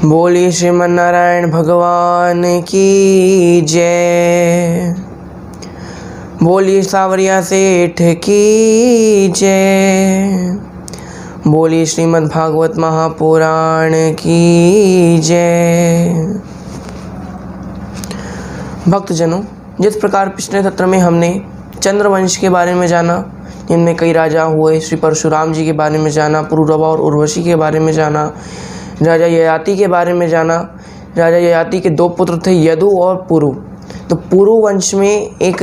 बोलिए श्रीमन नारायण भगवान की जय। बोलिए सावरिया सेठ की जय। बोलिए श्रीमद् भागवत महापुराण की जय। भक्तजनों, जिस प्रकार पिछले सत्र में हमने चंद्रवंश के बारे में जाना, जिनमें कई राजा हुए, श्री परशुराम जी के बारे में जाना, पुरुरवा और उर्वशी के बारे में जाना, राजा ययाति के बारे में जाना। राजा ययाति के दो पुत्र थे, यदु और पुरु। तो पुरु वंश में एक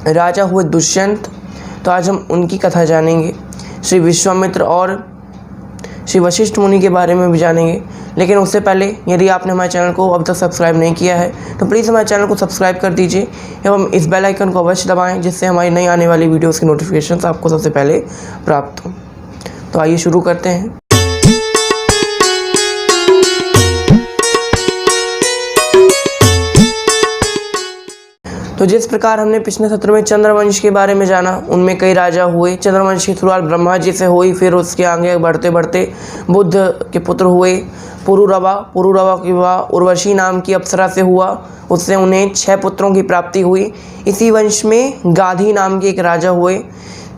राजा हुए दुष्यंत। तो आज हम उनकी कथा जानेंगे। श्री विश्वामित्र और श्री वशिष्ठ मुनि के बारे में भी जानेंगे। लेकिन उससे पहले यदि आपने हमारे चैनल को अब तक सब्सक्राइब नहीं किया है तो प्लीज़ हमारे चैनल को सब्सक्राइब कर दीजिए एवं इस बेल आइकन को अवश्य दबाएं, जिससे हमारी नई आने वाली वीडियोस की नोटिफिकेशन आपको सबसे पहले प्राप्त हो। तो आइए शुरू करते हैं। तो जिस प्रकार हमने पिछले सत्र में चंद्रवंश के बारे में जाना, उनमें कई राजा हुए। चंद्रवंश की शुरुआत ब्रह्मा जी से हुई, फिर उसके आगे बढ़ते बढ़ते बुद्ध के पुत्र हुए पुरुरवा। पुरुरवा की विवाह उर्वशी नाम की अप्सरा से हुआ, उससे उन्हें 6 पुत्रों की प्राप्ति हुई। इसी वंश में गाधी नाम के एक राजा हुए,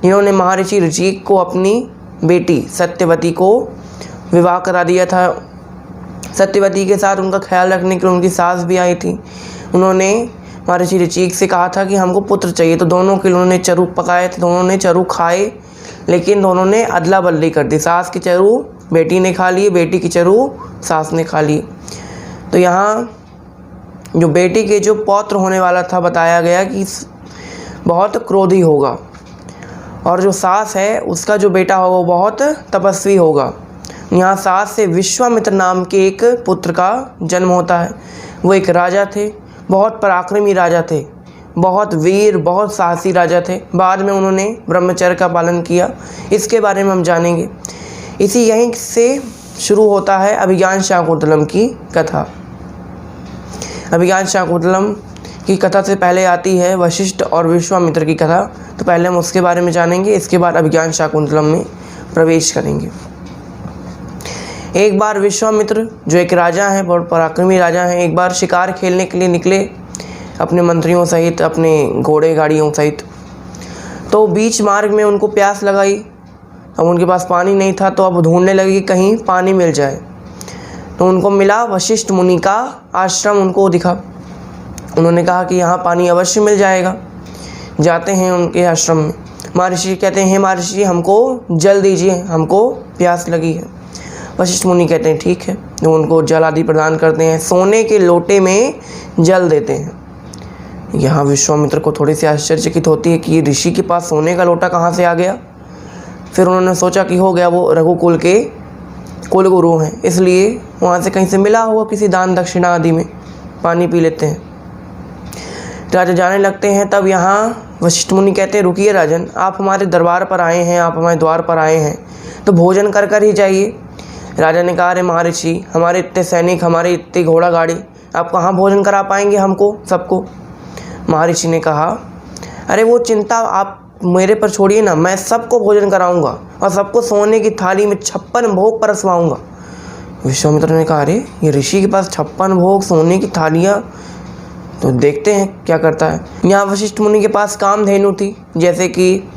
जिन्होंने महर्षि ऋषिक को अपनी बेटी सत्यवती को विवाह करा दिया था। सत्यवती के साथ उनका ख्याल रखने के लिए उनकी सास भी आई थी। उन्होंने महर्षि ऋषिक से कहा था कि हमको पुत्र चाहिए, तो दोनों के लिए उन्होंने चरु पकाए थे। दोनों ने चरु खाए, लेकिन दोनों ने अदला बदली कर दी। सास की चरु बेटी ने खा लिए, बेटी की चरु सास ने खा लिए। तो यहाँ जो बेटी के जो पौत्र होने वाला था, बताया गया कि बहुत क्रोधी होगा, और जो सास है उसका जो बेटा होगा वो बहुत तपस्वी होगा। यहाँ सास से विश्वामित्र नाम के एक पुत्र का जन्म होता है। वो एक राजा थे, बहुत पराक्रमी राजा थे, बहुत वीर, बहुत साहसी राजा थे। बाद में उन्होंने ब्रह्मचर्य का पालन किया, इसके बारे में हम जानेंगे। इसी यहीं से शुरू होता है अभिज्ञान शाकुंतलम की कथा। अभिज्ञान शाकुंतलम की कथा से पहले आती है वशिष्ठ और विश्वामित्र की कथा। तो पहले हम उसके बारे में जानेंगे, इसके बाद अभिज्ञान शाकुंतलम में प्रवेश करेंगे। एक बार विश्वामित्र, जो एक राजा हैं, बहुत पराक्रमी राजा हैं, एक बार शिकार खेलने के लिए निकले अपने मंत्रियों सहित, अपने घोड़े गाड़ियों सहित। तो बीच मार्ग में उनको प्यास लगाई। अब उनके पास पानी नहीं था, तो अब ढूंढने लगे कि कहीं पानी मिल जाए। तो उनको मिला वशिष्ठ मुनि का आश्रम, उनको दिखा। उन्होंने कहा कि यहाँ पानी अवश्य मिल जाएगा। जाते हैं उनके आश्रम में। महर्षि कहते हैं, महर्षि हमको जल दीजिए, हमको प्यास लगी है। वशिष्ठ मुनि कहते हैं ठीक है। तो उनको जल आदि प्रदान करते हैं, सोने के लोटे में जल देते हैं। यहाँ विश्वामित्र को थोड़ी सी आश्चर्यचकित होती है कि ये ऋषि के पास सोने का लोटा कहाँ से आ गया। फिर उन्होंने सोचा कि हो गया, वो रघुकुल के कुलगुरु हैं, इसलिए वहाँ से कहीं से मिला हुआ किसी दान दक्षिणा आदि में पानी पी लेते हैं। राजा जाने लगते हैं। तब यहाँ वशिष्ठ मुनि कहते हैं, रुकिए राजन, आप हमारे दरबार पर आए हैं, आप हमारे द्वार पर आए हैं, तो भोजन कर कर ही जाइए। राजा ने कहा, अरे महर्षि, हमारे इतने सैनिक, हमारी इतनी घोड़ा गाड़ी, आप कहाँ भोजन करा पाएंगे हमको सबको। महर्षि ने कहा, अरे वो चिंता आप मेरे पर छोड़िए ना, मैं सबको भोजन कराऊंगा और सबको सोने की थाली में 56 भोग परसवाऊंगा। विश्वामित्र ने कहा, अरे ये ऋषि के पास 56 भोग, सोने की थालियाँ, तो देखते हैं क्या करता है। यहाँ वशिष्ठ मुनि के पास कामधेनु थी, जैसे कि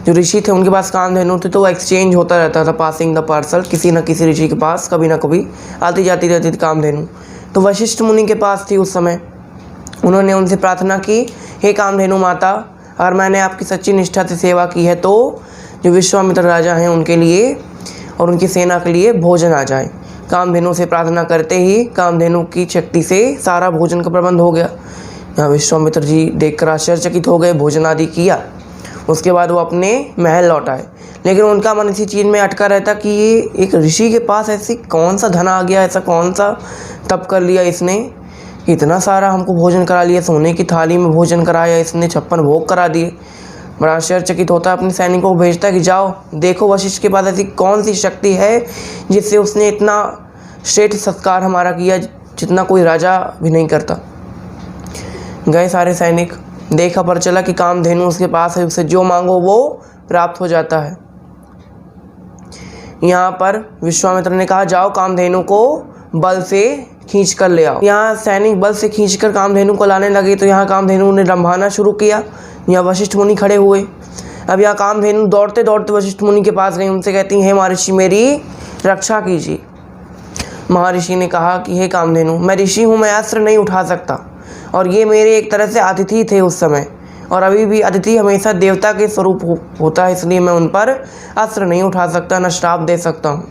जो ऋषि थे उनके पास कामधेनु थे, तो वो एक्सचेंज होता रहता था, पासिंग द पार्सल, किसी न किसी ऋषि के पास कभी ना कभी आती जाती रहती थी कामधेनु। तो वशिष्ठ मुनि के पास थी उस समय। उन्होंने उनसे प्रार्थना की, हे कामधेनु माता, अगर मैंने आपकी सच्ची निष्ठा से सेवा की है तो जो विश्वामित्र राजा हैं उनके लिए और उनकी सेना के लिए भोजन आ जाए। कामधेनु से प्रार्थना करते ही कामधेनु की शक्ति से सारा भोजन का प्रबंध हो गया। यहाँ विश्वामित्र जी देखकर आश्चर्यचकित हो गए, भोजन आदि किया। उसके बाद वो अपने महल लौट आए। लेकिन उनका मन इसी चीज़ में अटका रहता कि ये एक ऋषि के पास ऐसी कौन सा धन आ गया, ऐसा कौन सा तप कर लिया इसने, इतना सारा हमको भोजन करा लिया, सोने की थाली में भोजन कराया इसने, 56 भोग करा दिए। बड़ा आश्चर्यचकित होता है, अपने सैनिकों को भेजता है कि जाओ देखो वशिष्ठ के पास ऐसी कौन सी शक्ति है जिससे उसने इतना श्रेष्ठ सत्कार हमारा किया, जितना कोई राजा भी नहीं करता। गए सारे सैनिक, देखा पर चला कि कामधेनु उसके पास है, उसे जो मांगो वो प्राप्त हो जाता है। यहाँ पर विश्वामित्र ने कहा, जाओ कामधेनु को बल से खींच कर ले आओ। यहाँ सैनिक बल से खींचकर कामधेनु को लाने लगे तो यहाँ कामधेनु ने रंभाना शुरू किया। यहाँ वशिष्ठ मुनि खड़े हुए। अब यहाँ कामधेनु दौड़ते दौड़ते वशिष्ठ मुनि के पास गई, उनसे कहती हैं, महर्षि मेरी रक्षा कीजिए। महर्षि ने कहा कि हे कामधेनु, मैं ऋषि हूँ, मैं अस्त्र नहीं उठा सकता, और ये मेरे एक तरह से अतिथि थे उस समय, और अभी भी अतिथि हमेशा देवता के स्वरूप होता है, इसलिए मैं उन पर अस्त्र नहीं उठा सकता, न श्राप दे सकता हूँ।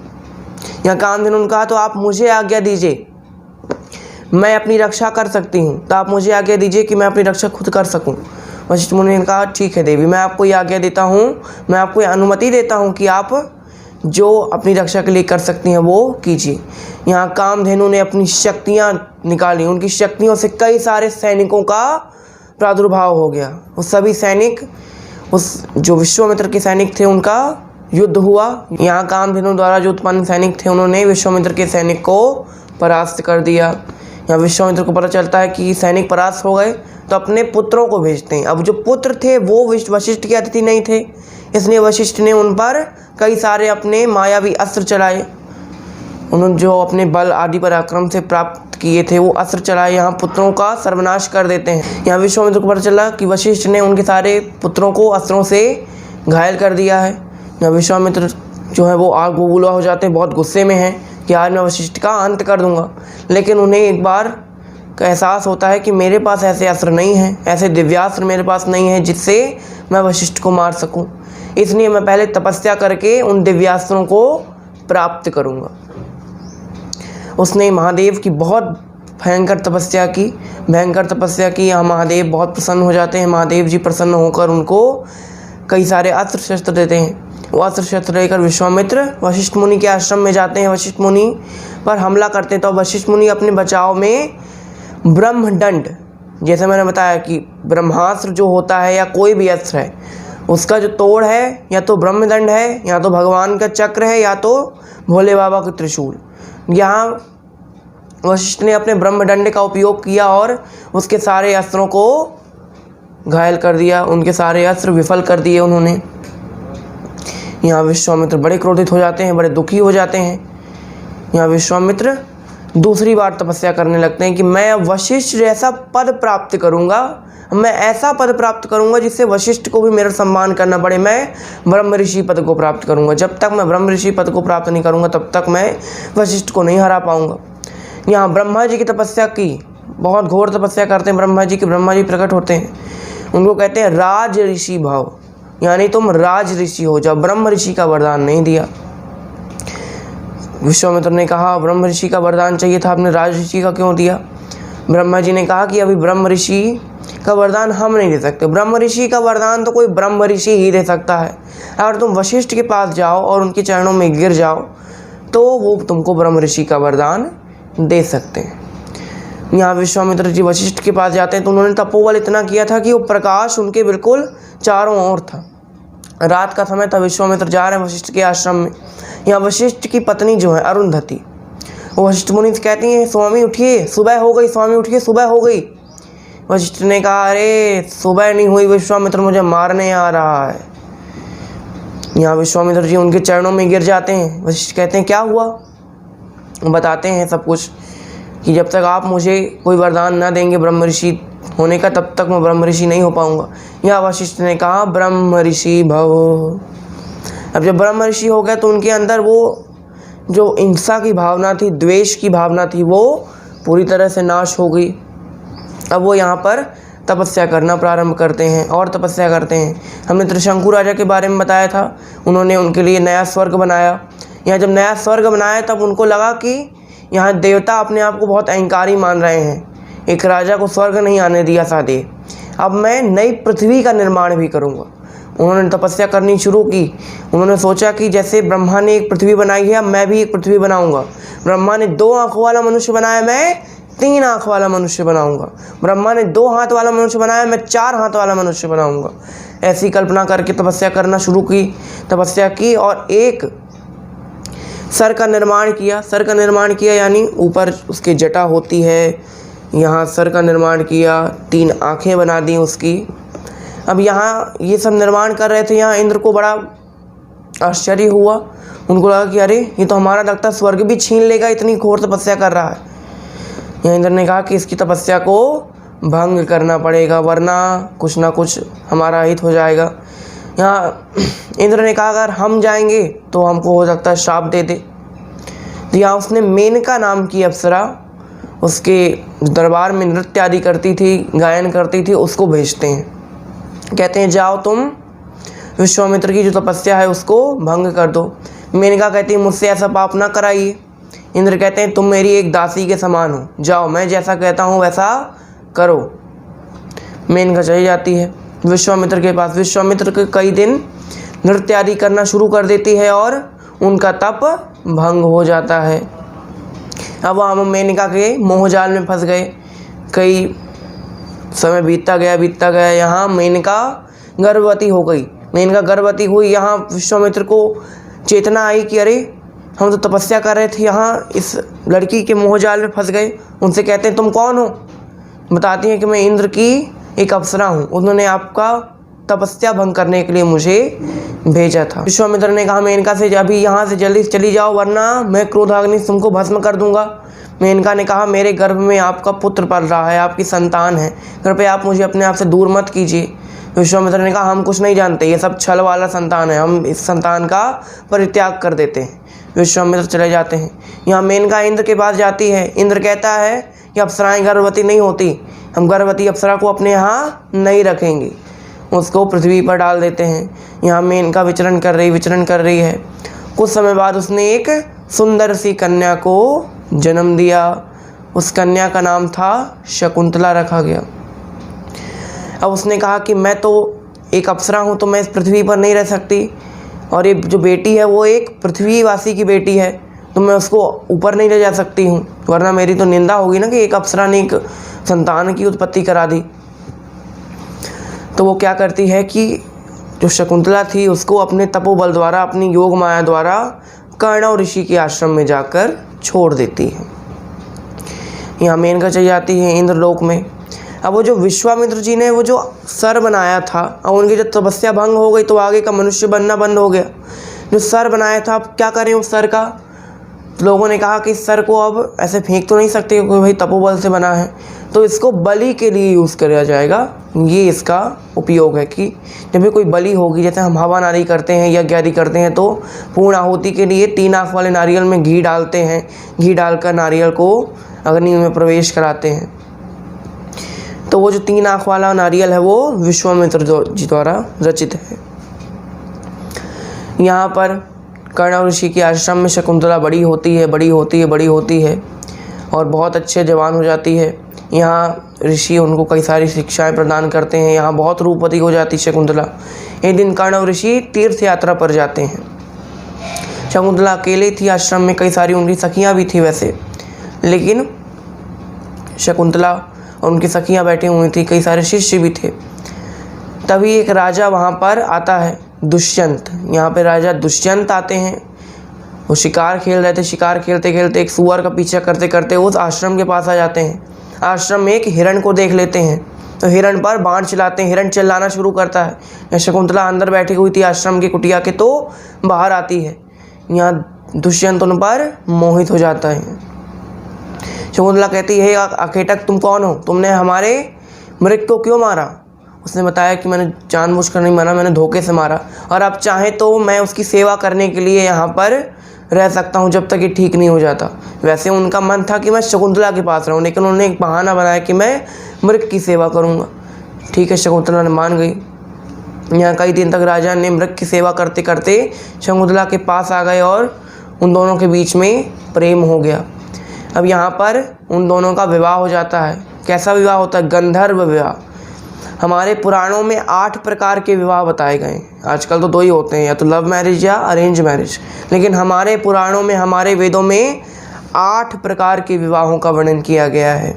यहाँ कामधेनु ने कहा तो आप मुझे आज्ञा दीजिए, मैं अपनी रक्षा कर सकती हूँ, तो आप मुझे आज्ञा दीजिए कि मैं अपनी रक्षा खुद कर सकूँ। वशिष्ठ मुनि ने कहा ठीक है देवी, मैं आपको ये आज्ञा देता हूँ, मैं आपको ये अनुमति देता हूँ कि आप जो अपनी रक्षा के लिए कर सकती हैं वो कीजिए। यहाँ कामधेनु ने अपनी शक्तियाँ निकाली, उनकी शक्तियों से कई सारे सैनिकों का प्रादुर्भाव हो गया। वो सभी सैनिक, उस जो विश्वामित्र के सैनिक थे, उनका युद्ध हुआ। यहाँ कामधेनु द्वारा जो उत्पन्न सैनिक थे उन्होंने विश्वामित्र के सैनिक को परास्त कर दिया। यहाँ विश्वामित्र को पता चलता है कि सैनिक परास्त हो गए तो अपने पुत्रों को भेजते हैं। अब जो पुत्र थे वो वशिष्ठ के अतिथि नहीं थे, इसलिए वशिष्ठ ने उन पर कई सारे अपने मायावी अस्त्र चलाए। उन्होंने जो अपने बल आदि पराक्रम से प्राप्त किए थे वो अस्त्र चलाए, यहाँ पुत्रों का सर्वनाश कर देते हैं। यहाँ विश्वामित्र को पता चला कि वशिष्ठ ने उनके सारे पुत्रों को अस्त्रों से घायल कर दिया है। यहाँ विश्वामित्र जो है वो आग बबूला हो जाते हैं, बहुत गुस्से में हैं कि आज मैं वशिष्ठ का अंत कर दूंगा। लेकिन उन्हें एक बार का एहसास होता है कि मेरे पास ऐसे अस्त्र नहीं हैं, ऐसे दिव्यास्त्र मेरे पास नहीं है जिससे मैं वशिष्ठ को मार सकूं, इसलिए मैं पहले तपस्या करके उन दिव्यास्त्रों को प्राप्त करूंगा। उसने महादेव की बहुत भयंकर तपस्या की, यहाँ महादेव बहुत प्रसन्न हो जाते हैं। महादेव जी प्रसन्न होकर उनको कई सारे अस्त्र शस्त्र देते हैं। वो अस्त्र शस्त्र लेकर विश्वामित्र वशिष्ठ मुनि के आश्रम में जाते हैं, वशिष्ठ मुनि पर हमला करते हैं। तो वशिष्ठ मुनि अपने बचाव में ब्रह्मदंड, जैसे मैंने बताया कि ब्रह्मास्त्र जो होता है या कोई भी अस्त्र है उसका जो तोड़ है या तो ब्रह्मदंड है, या तो भगवान का चक्र है, या तो भोले बाबा का त्रिशूल। यहाँ वशिष्ठ ने अपने ब्रह्मदंड का उपयोग किया और उसके सारे अस्त्रों को घायल कर दिया, उनके सारे अस्त्र विफल कर दिए उन्होंने। यहाँ विश्वामित्र बड़े क्रोधित हो जाते हैं, बड़े दुखी हो जाते हैं। यहाँ विश्वामित्र दूसरी बार तपस्या करने लगते हैं कि मैं अब वशिष्ठ जैसा पद प्राप्त करूँगा, मैं ऐसा पद प्राप्त करूँगा जिससे वशिष्ठ को भी मेरा सम्मान करना पड़े, मैं ब्रह्म ऋषि पद को प्राप्त करूँगा। जब तक मैं ब्रह्म ऋषि पद को प्राप्त नहीं करूँगा तब तक मैं वशिष्ठ को नहीं हरा पाऊँगा। यहाँ ब्रह्मा जी की तपस्या की, बहुत घोर तपस्या करते हैं ब्रह्मा जी की। ब्रह्मा जी प्रकट होते हैं, उनको कहते हैं राज ऋषि भव, यानी तुम राज ऋषि हो जाओ। ब्रह्म ऋषि का वरदान नहीं दिया। विश्वामित्र ने कहा ब्रह्म ऋषि का वरदान चाहिए था, आपने राज ऋषि का क्यों दिया? ब्रह्मा जी ने कहा कि अभी ब्रह्म ऋषि का वरदान हम नहीं दे सकते, ब्रह्म ऋषि का वरदान तो कोई ब्रह्म ऋषि ही दे सकता है। अगर तुम वशिष्ठ के पास जाओ और उनके चरणों में गिर जाओ तो वो तुमको ब्रह्म ऋषि का वरदान दे सकते हैं। यहाँ विश्वामित्र जी वशिष्ठ के पास जाते हैं तो उन्होंने तपोबल इतना किया था कि वो प्रकाश उनके बिल्कुल चारों ओर था। रात का समय था, विश्वामित्र जा रहे हैं वशिष्ठ के आश्रम में। यहाँ वशिष्ठ की पत्नी जो है अरुंधति, वो वशिष्ठ मुनि से कहती हैं स्वामी उठिए, सुबह हो गई, स्वामी उठिए, सुबह हो गई। वशिष्ठ ने कहा अरे सुबह नहीं हुई, विश्वामित्र मुझे मारने आ रहा है। यहाँ विश्वामित्र जी उनके चरणों में गिर जाते हैं। वशिष्ठ कहते हैं क्या हुआ? बताते हैं सब कुछ कि जब तक आप मुझे कोई वरदान ना देंगे ब्रह्म ऋषि होने का तब तक मैं ब्रह्म ऋषि नहीं हो पाऊंगा। यहाँ वशिष्ठ ने कहा ब्रह्म ऋषि भव। अब जब ब्रह्म ऋषि हो गए तो उनके अंदर वो जो हिंसा की भावना थी, द्वेष की भावना थी, वो पूरी तरह से नाश हो गई। अब वो यहाँ पर तपस्या करना प्रारंभ करते हैं और तपस्या करते हैं। हमने त्रिशंकु राजा के बारे में बताया था, उन्होंने उनके लिए नया स्वर्ग बनाया। यहाँ जब नया स्वर्ग बनाया तब उनको लगा कि यहाँ देवता अपने आप को बहुत अहंकारी मान रहे हैं, एक राजा को स्वर्ग नहीं आने दिया सादे, अब मैं नई पृथ्वी का निर्माण भी करूँगा। उन्होंने तपस्या करनी शुरू की। उन्होंने सोचा कि जैसे ब्रह्मा ने एक पृथ्वी बनाई है, अब मैं भी एक पृथ्वी बनाऊंगा। ब्रह्मा ने 2 आँखों वाला मनुष्य बनाया, मैं 3 आँख वाला मनुष्य बनाऊंगा। ब्रह्मा ने 2 हाथ वाला मनुष्य बनाया, मैं 4 हाथ वाला मनुष्य बनाऊंगा। ऐसी कल्पना करके तपस्या करना शुरू की। तपस्या की और एक सर का निर्माण किया। सर का निर्माण किया यानी ऊपर उसकी जटा होती है, यहाँ सर का निर्माण किया, 3 आँखें बना दी उसकी। अब यहाँ ये सब निर्माण कर रहे थे। यहाँ इंद्र को बड़ा आश्चर्य हुआ। उनको लगा कि अरे ये तो हमारा लगता स्वर्ग भी छीन लेगा, इतनी घोर तपस्या कर रहा है। यहाँ इंद्र ने कहा कि इसकी तपस्या को भंग करना पड़ेगा, वरना कुछ ना कुछ हमारा हित हो जाएगा। यहाँ इंद्र ने कहा अगर हम जाएंगे तो हमको हो सकता है श्राप दे दे। तो यहाँ उसने मेनका नाम की अप्सरा, उसके दरबार में नृत्य आदि करती थी, गायन करती थी, उसको भेजते हैं। कहते हैं जाओ तुम विश्वामित्र की जो तपस्या है उसको भंग कर दो। मेनका कहती है मुझसे ऐसा पाप ना कराइए। इंद्र कहते हैं तुम मेरी एक दासी के समान हो, जाओ मैं जैसा कहता हूँ वैसा करो। मेनका चली जाती है विश्वामित्र के पास। विश्वामित्र के कई दिन नृत्य आदि करना शुरू कर देती है और उनका तप भंग हो जाता है। अब हम मेनका के मोहजाल में फंस गए। कई समय बीतता गया। यहाँ मेनका गर्भवती हो गई। मेनका गर्भवती हुई। यहाँ विश्वामित्र को चेतना आई कि अरे हम तो तपस्या कर रहे थे, यहाँ इस लड़की के मोहजाल में फंस गए। उनसे कहते हैं तुम कौन हो? बताती हैं कि मैं इंद्र की एक अप्सरा हूँ, उन्होंने आपका तपस्या भंग करने के लिए मुझे भेजा था। विश्वामित्र ने कहा मेनका से अभी यहाँ से जल्दी चली जाओ, वरना मैं क्रोधाग्नि से तुमको भस्म कर दूंगा। मेनका ने कहा मेरे गर्भ में आपका पुत्र पल रहा है, आपकी संतान है, कृपया आप मुझे अपने आप से दूर मत कीजिए। विश्वामित्र ने कहा हम कुछ नहीं जानते, ये सब छल वाला संतान है, हम इस संतान का परित्याग कर देते हैं। विश्वामित्र चले जाते हैं। यहाँ मेनका इंद्र के पास जाती है। इंद्र कहता है कि अप्सराएं गर्भवती नहीं होती, हम गर्भवती अप्सरा को अपने यहाँ नहीं रखेंगे, उसको पृथ्वी पर डाल देते हैं। यहाँ मेनका विचरण कर रही है। कुछ समय बाद उसने एक सुंदर सी कन्या को जन्म दिया। उस कन्या का नाम था शकुंतला रखा गया। अब उसने कहा कि मैं तो एक अप्सरा हूँ, तो मैं इस पृथ्वी पर नहीं रह सकती, और ये जो बेटी है वो एक पृथ्वीवासी की बेटी है, तो मैं उसको ऊपर नहीं ले जा सकती हूँ, वरना मेरी तो निंदा होगी ना कि एक अप्सरा ने एक संतान की उत्पत्ति करा दी। तो वो क्या करती है कि जो शकुंतला थी उसको अपने तपोबल द्वारा, अपनी योग माया द्वारा कर्णव ऋषि के आश्रम में जाकर छोड़ देती है। यहाँ मेनका चली जाती है इंद्रलोक में। अब वो जो विश्वामित्र जी ने वो जो सर बनाया था, अब उनकी जब तपस्या भंग हो गई तो आगे का मनुष्य बनना बंद हो गया। जो सर बनाया था अब क्या करें उस सर का? लोगों ने कहा कि इस सर को अब ऐसे फेंक तो नहीं सकते क्योंकि भाई तपोबल से बना है, तो इसको बलि के लिए यूज़ किया जाएगा। ये इसका उपयोग है कि जब भी कोई बलि होगी, जैसे हम हवन आदि करते हैं, यज्ञ आदि करते हैं, तो पूर्ण आहुति के लिए 3 आँख वाले नारियल में घी डालते हैं। घी डालकर नारियल को अग्नि में प्रवेश कराते हैं। तो वो जो 3 आँख वाला नारियल है वो विश्वामित्र जी द्वारा रचित है। यहाँ पर कर्णव ऋषि के आश्रम में शकुंतला बड़ी होती है और बहुत अच्छे जवान हो जाती है। यहाँ ऋषि उनको कई सारी शिक्षाएं प्रदान करते हैं। यहाँ बहुत रूपवती हो जाती शकुंतला। एक दिन कर्णव ऋषि तीर्थ यात्रा पर जाते हैं। शकुंतला अकेले थी आश्रम में, कई सारी उनकी सखियाँ भी थी वैसे, लेकिन शकुंतला और उनकी सखियाँ बैठी हुई थी, कई सारे शिष्य भी थे। तभी एक राजा वहाँ पर आता है, दुष्यंत। यहाँ पे राजा दुष्यंत आते हैं। वो शिकार खेल रहे थे। शिकार खेलते खेलते एक सुअर का पीछा करते करते उस आश्रम के पास आ जाते हैं। आश्रम में एक हिरण को देख लेते हैं, तो हिरण पर बाण चलाते हैं। हिरण चिल्लाना शुरू करता है। शकुंतला अंदर बैठी हुई थी आश्रम की कुटिया के, तो बाहर आती है। यहाँ दुष्यंत उन पर मोहित हो जाता है। शकुंतला कहती है अखेटक तुम कौन हो? तुमने हमारे मृग को क्यों मारा? उसने बताया कि मैंने जानबूझकर नहीं मारा, मैंने धोखे से मारा, और अब चाहे तो मैं उसकी सेवा करने के लिए यहाँ पर रह सकता हूँ जब तक ये ठीक नहीं हो जाता। वैसे उनका मन था कि मैं शकुंतला के पास रहूँ, लेकिन उन्होंने एक बहाना बनाया कि मैं मृग की सेवा करूँगा। ठीक है, शकुंतला ने मान गई। यहाँ कई दिन तक राजा ने मृग की सेवा करते करते शकुंतला के पास आ गए और उन दोनों के बीच में प्रेम हो गया। अब यहाँ पर उन दोनों का विवाह हो जाता है। कैसा विवाह होता है? गंधर्व विवाह। हमारे पुराणों में 8 प्रकार के विवाह बताए गए हैं। आजकल तो 2 ही होते हैं, या तो लव मैरिज या अरेंज मैरिज, लेकिन हमारे पुराणों में, हमारे वेदों में 8 प्रकार के विवाहों का वर्णन किया गया है।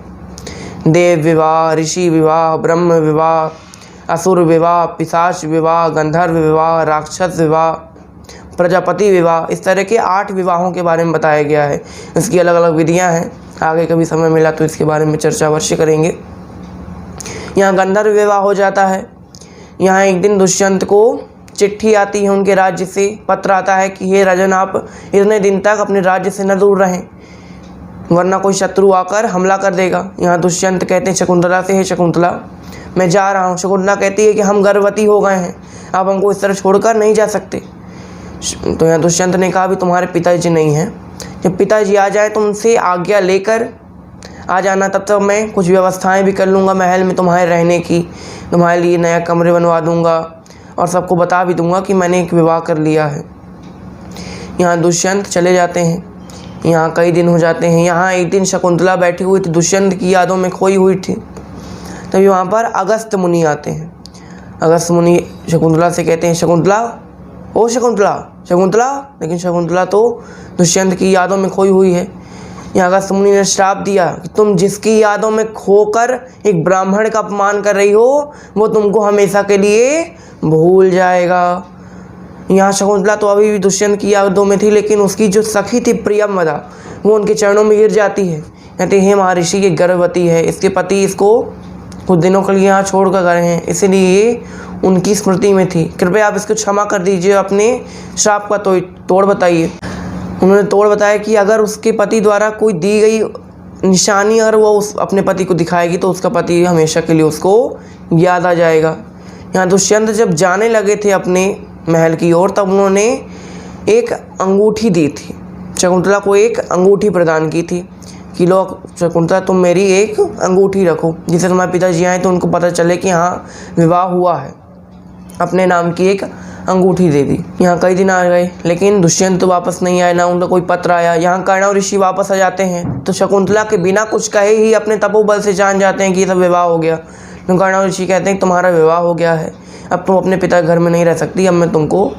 देव विवाह, ऋषि विवाह, ब्रह्म विवाह, असुर विवाह, पिशाच विवाह, गंधर्व विवाह, राक्षस विवाह, प्रजापति विवाह। इस तरह के 8 विवाहों के बारे में बताया गया है। इसकी अलग अलग विधियाँ हैं। आगे कभी समय मिला तो इसके बारे में चर्चा अवश्य करेंगे। यहाँ गंधर्व विवाह हो जाता है। यहाँ एक दिन दुष्यंत को चिट्ठी आती है उनके राज्य से, पत्र आता है कि हे राजन, आप इतने दिन तक अपने राज्य से न दूर रहें, वरना कोई शत्रु आकर हमला कर देगा। यहाँ दुष्यंत कहते हैं शकुंतला से, हे शकुंतला, मैं जा रहा हूँ। शकुंतला कहती है कि हम गर्भवती हो गए हैं, आप हमको इस तरह छोड़कर नहीं जा सकते। तो यहाँ दुष्यंत ने कहा, भी तुम्हारे पिताजी नहीं हैं, जब पिताजी आ जाए तो उनसे आज्ञा लेकर आ जाना, तब तक मैं कुछ व्यवस्थाएं भी कर लूँगा महल में तुम्हारे रहने की, तुम्हारे लिए नया कमरे बनवा दूँगा और सबको बता भी दूँगा कि मैंने एक विवाह कर लिया है। यहाँ दुष्यंत चले जाते हैं। यहाँ कई दिन हो जाते हैं। यहाँ एक दिन शकुंतला बैठी हुई थी, दुष्यंत की यादों में खोई हुई थी। तभी वहाँ पर अगस्त मुनि आते हैं। अगस्त मुनि शकुंतला से कहते हैं, शकुंतला, ओ शकुंतला, शकुंतला। लेकिन शकुंतला तो दुष्यंत की यादों में खोई हुई है। यहाँ अगस्त मुनि ने श्राप दिया कि तुम जिसकी यादों में खोकर एक ब्राह्मण का अपमान कर रही हो, वो तुमको हमेशा के लिए भूल जाएगा। यहाँ शकुंतला तो अभी भी दुष्यंत की यादों में थी, लेकिन उसकी जो सखी थी प्रियंवदा, वो उनके चरणों में गिर जाती है। कहते हैं, महर्षि ये गर्भवती है, इसके पति इसको कुछ दिनों के लिए यहाँ छोड़ कर गए हैं, इसलिए ये उनकी स्मृति में थी, कृपया आप इसको क्षमा कर दीजिए, अपने श्राप का तोड़ बताइए। उन्होंने तोड़ बताया कि अगर उसके पति द्वारा कोई दी गई निशानी अगर वो उस अपने पति को दिखाएगी तो उसका पति हमेशा के लिए उसको याद आ जाएगा। यहाँ दुष्यंत जब जाने लगे थे अपने महल की ओर, तब उन्होंने एक अंगूठी दी थी, शकुंतला को एक अंगूठी प्रदान की थी कि लो शकुंतला, तुम मेरी एक अंगूठी रखो, जिससे तुम्हारे पिताजी आए तो उनको पता चले कि हाँ विवाह हुआ है। अपने नाम की एक अंगूठी दे दी। यहाँ कई दिन आ गए, लेकिन दुष्यंत तो वापस नहीं आए, ना उनका कोई पत्र आया। यहाँ कर्णव ऋषि वापस आ जाते हैं तो शकुंतला के बिना कुछ कहे ही अपने तपोबल से जान जाते हैं कि ये सब विवाह हो गया। तो कर्णव ऋषि कहते हैं, तुम्हारा विवाह हो गया है, अब तुम अपने पिता के घर में नहीं रह सकती, अब मैं तुमको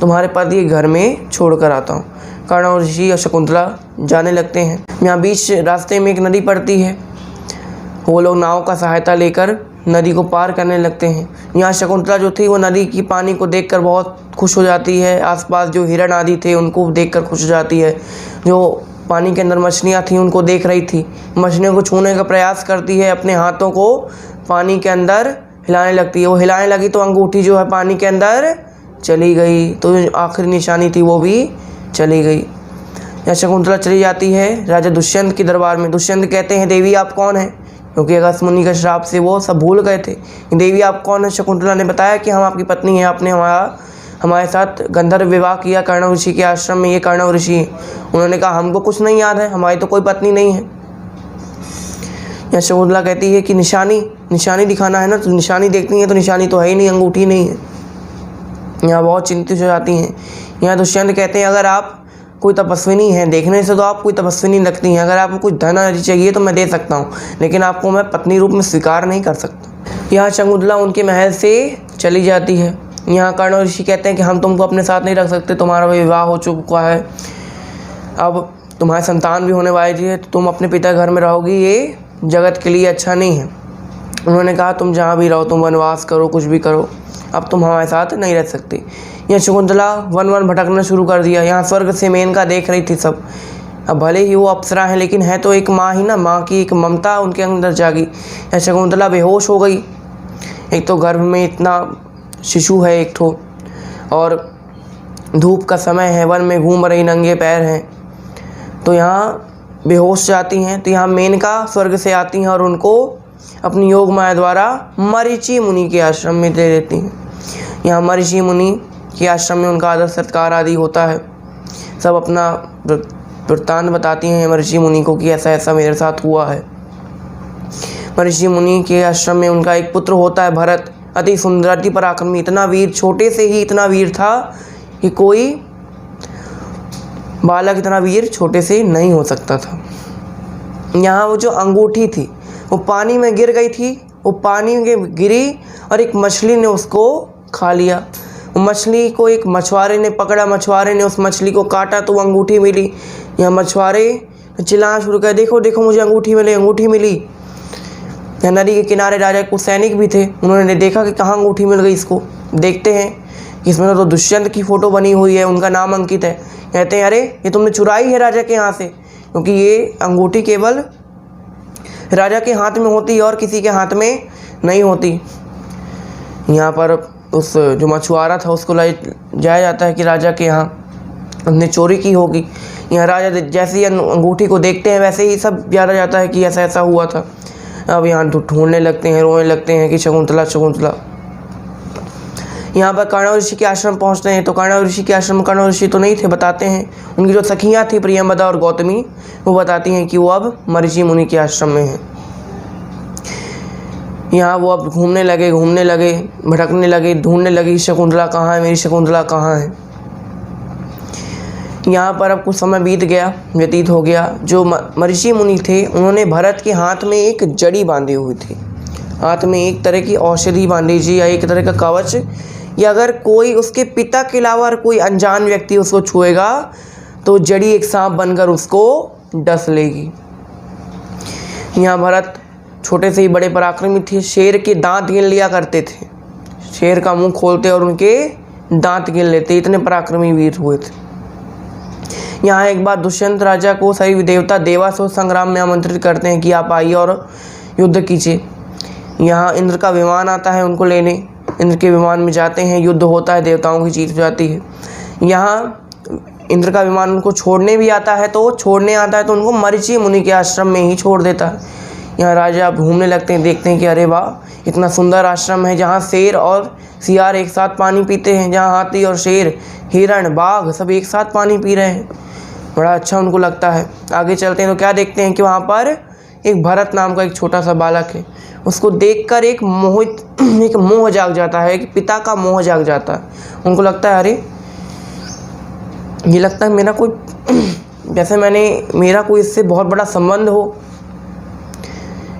तुम्हारे पति के घर में छोड़ कर आता हूँ। कर्णव ऋषि और शकुंतला जाने लगते हैं। यहाँ बीच रास्ते में एक नदी पड़ती है, वो लोग नाव का सहायता लेकर नदी को पार करने लगते हैं। यहाँ शकुंतला जो थी वो नदी की पानी को देखकर बहुत खुश हो जाती है। आसपास जो हिरण आदि थे उनको देखकर खुश हो जाती है। जो पानी के अंदर मछलियाँ थीं उनको देख रही थी, मछलियों को छूने का प्रयास करती है, अपने हाथों को पानी के अंदर हिलाने लगती है। वो हिलाने लगी तो अंगूठी जो है पानी के अंदर चली गई, तो आखिरी निशानी थी वो भी चली गई। यहाँ शकुंतला चली जाती है राजा दुष्यंत के दरबार में। दुष्यंत कहते हैं, देवी आप कौन हैं? क्योंकि अगस्त मुनि का श्राप से वो सब भूल गए थे। देवी आप कौन है? शकुंतला ने बताया कि हम आपकी पत्नी हैं, आपने हमारे साथ गंधर्व विवाह किया कर्णव ऋषि के आश्रम में, ये कर्णव ऋषि हैं। उन्होंने कहा हमको कुछ नहीं याद है, हमारी तो कोई पत्नी नहीं है। यहाँ शकुंतला कहती है कि निशानी दिखाना है ना, तो निशानी देखती है तो निशानी तो है ही नहीं, अंगूठी नहीं है। यहाँ बहुत चिंतित हो जाती हैं। यहाँ दुष्यंत कहते हैं, अगर आप कोई तपस्विनी है, देखने से तो आप कोई तपस्विनी लगती हैं, अगर आपको कुछ धन आदि चाहिए तो मैं दे सकता हूँ, लेकिन आपको मैं पत्नी रूप में स्वीकार नहीं कर सकता। यहाँ शकुंतला उनके महल से चली जाती है। यहाँ कर्णव ऋषि कहते हैं कि हम तुमको अपने साथ नहीं रख सकते, तुम्हारा विवाह हो चुका है, अब तुम्हारी संतान भी होने वाली है, तो तुम अपने पिता घर में रहोगी, ये जगत के लिए अच्छा नहीं है। उन्होंने कहा तुम जहाँ भी रहो, तुम वनवास करो, कुछ भी करो, अब तुम हमारे साथ नहीं रह सकती। यह शकुंतला वन भटकना शुरू कर दिया। यहाँ स्वर्ग से मेनका देख रही थी सब। अब भले ही वो अप्सरा है, लेकिन है तो एक माँ ही ना, माँ की एक ममता उनके अंदर जागी। यह शकुंतला बेहोश हो गई। एक तो गर्भ में इतना शिशु है एक ठो, और धूप का समय है, वन में घूम रही, नंगे पैर हैं, तो यहाँ बेहोश जाती हैं। तो यहाँ मेनका स्वर्ग से आती हैं और उनको अपनी योग माया द्वारा मरीचि मुनि के आश्रम में दे देती हैं। यहाँ मरीचि मुनि के आश्रम में उनका आदर सत्कार आदि होता है। सब अपना वृत्तांत बताती हैं मरीचि मुनि को कि ऐसा ऐसा मेरे साथ हुआ है। मरीचि मुनि के आश्रम में उनका एक पुत्र होता है भरत, अति सुंदर, अति पराक्रमी, इतना वीर, छोटे से ही इतना वीर था कि कोई बालक इतना वीर छोटे से नहीं हो सकता था। यहाँ वो जो अंगूठी थी वो पानी में गिर गई थी, वो पानी में गिरी और एक मछली ने उसको खा लिया। वो मछली को एक मछुआरे ने पकड़ा, मछुआरे ने उस मछली को काटा तो वो अंगूठी मिली। यहाँ मछुआरे चिल्लाना शुरू कर, देखो देखो मुझे अंगूठी मिली, अंगूठी मिली। यहाँ नदी के किनारे राजा कुछ सैनिक भी थे, उन्होंने देखा कि कहाँ अंगूठी मिल गई इसको। देखते हैं इसमें तो दुष्यंत की फ़ोटो बनी हुई है, उनका नाम अंकित है। कहते हैं अरे ये तुमने चुराई है राजा के यहाँ से, क्योंकि ये अंगूठी केवल राजा के हाथ में होती है और किसी के हाथ में नहीं होती। यहाँ पर उस जो मछुआरा था उसको ले जाया जाता है कि राजा के यहाँ उसने चोरी की होगी। यहाँ राजा जैसे ही अंगूठी को देखते हैं वैसे ही सब याद आ जाता है कि ऐसा ऐसा हुआ था। अब यहाँ ढूंढने लगते हैं, रोने लगते हैं कि शकुंतला शकुंतला। यहाँ पर कर्ण ऋषि के आश्रम पहुँचते हैं तो कर्ण ऋषि के आश्रम कर्ण ऋषि तो नहीं थे, बताते हैं उनकी जो सखियाँ थी प्रियंवदा और गौतमी, वो बताती हैं कि वो अब मरीचि मुनि के आश्रम में हैं। यहाँ वो अब घूमने लगे भटकने लगे, ढूंढने लगी शकुंतला कहाँ है, मेरी शकुंतला कहाँ है। यहाँ पर अब कुछ समय व्यतीत हो गया। जो मरीचि मुनि थे उन्होंने भरत के हाथ में एक जड़ी बांधी हुई थी, हाथ में एक तरह की औषधि बांधी थी या एक तरह का कवच, या अगर कोई उसके पिता के अलावा कोई अनजान व्यक्ति उसको छुएगा तो जड़ी एक सांप बनकर उसको डस लेगी। यहाँ भरत छोटे से ही बड़े पराक्रमी थे, शेर के दांत गिन लिया करते थे, शेर का मुंह खोलते और उनके दांत गिन लेते, इतने पराक्रमी वीर हुए थे। यहाँ एक बार दुष्यंत राजा को सभी देवता देवासुर संग्राम में आमंत्रित करते हैं कि आप आइए और युद्ध कीजिए। यहाँ इंद्र का विमान आता है उनको लेने, इंद्र के विमान में जाते हैं, युद्ध होता है, देवताओं की जीत हो जाती है। यहाँ इंद्र का विमान उनको छोड़ने आता है तो उनको मरीचि मुनि के आश्रम में ही छोड़ देता है। यहाँ राजा घूमने लगते हैं, देखते हैं कि अरे वाह, इतना सुंदर आश्रम है जहाँ शेर और सियार एक साथ पानी पीते हैं, जहाँ हाथी और शेर, हिरण, बाघ सब एक साथ पानी पी रहे हैं, बड़ा अच्छा उनको लगता है। आगे चलते हैं तो क्या देखते हैं कि वहाँ पर एक भरत नाम का एक छोटा सा बालक है, उसको देखकर एक मोह जाग जाता है, एक पिता का मोह जाग जाता है। उनको लगता है अरे ये लगता है मेरा कोई इससे बहुत बड़ा संबंध हो।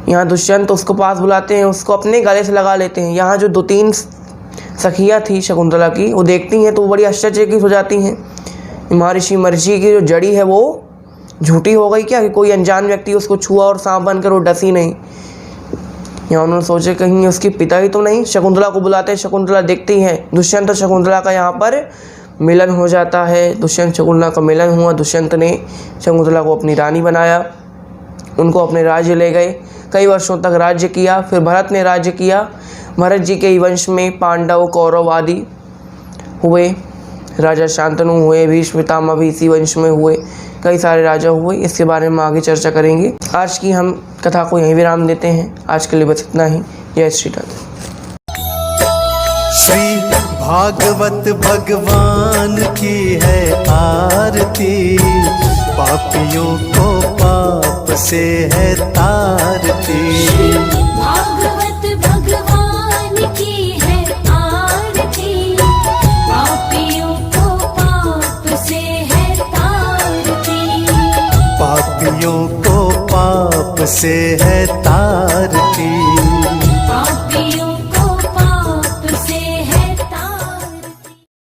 यहाँ दुष्यंत उसको पास बुलाते हैं, उसको अपने गले से लगा लेते हैं। यहाँ जो 2-3 सखियाँ थी शकुंतला की, वो देखती हैं तो वो बड़ी आश्चर्यचकित हो जाती हैं, महर्षि मरीचि की जो जड़ी है वो झूठी हो गई क्या, कि कोई अनजान व्यक्ति उसको छुआ और सांप बनकर वो डसी नहीं। यहाँ उन्होंने सोचे कहीं उसके पिता ही तो नहीं। शकुंतला को बुलाते हैं, शकुंतला देखती है, दुष्यंत और शकुंतला का यहाँ पर मिलन हो जाता है। दुष्यंत शकुंतला का मिलन हुआ, दुष्यंत ने शकुंतला को अपनी रानी बनाया, उनको अपने राज्य ले गए, कई वर्षों तक राज्य किया। फिर भरत ने राज्य किया, भरत जी के ही वंश में पांडव, कौरव आदि हुए, राजा शांतनु हुए, भीष्म पितामह भी इसी वंश में हुए, कई सारे राजा हुए। इसके बारे में आगे चर्चा करेंगे। आज की हम कथा को यहीं विराम देते हैं। आज के लिए बस इतना ही। जय श्री राधे। श्री भागवत भगवान की है आरती, पापियों को पाप से है तारती। भागवत भगवान की है आरती, पापियों को पाप से है तारती। पापियों को पाप से है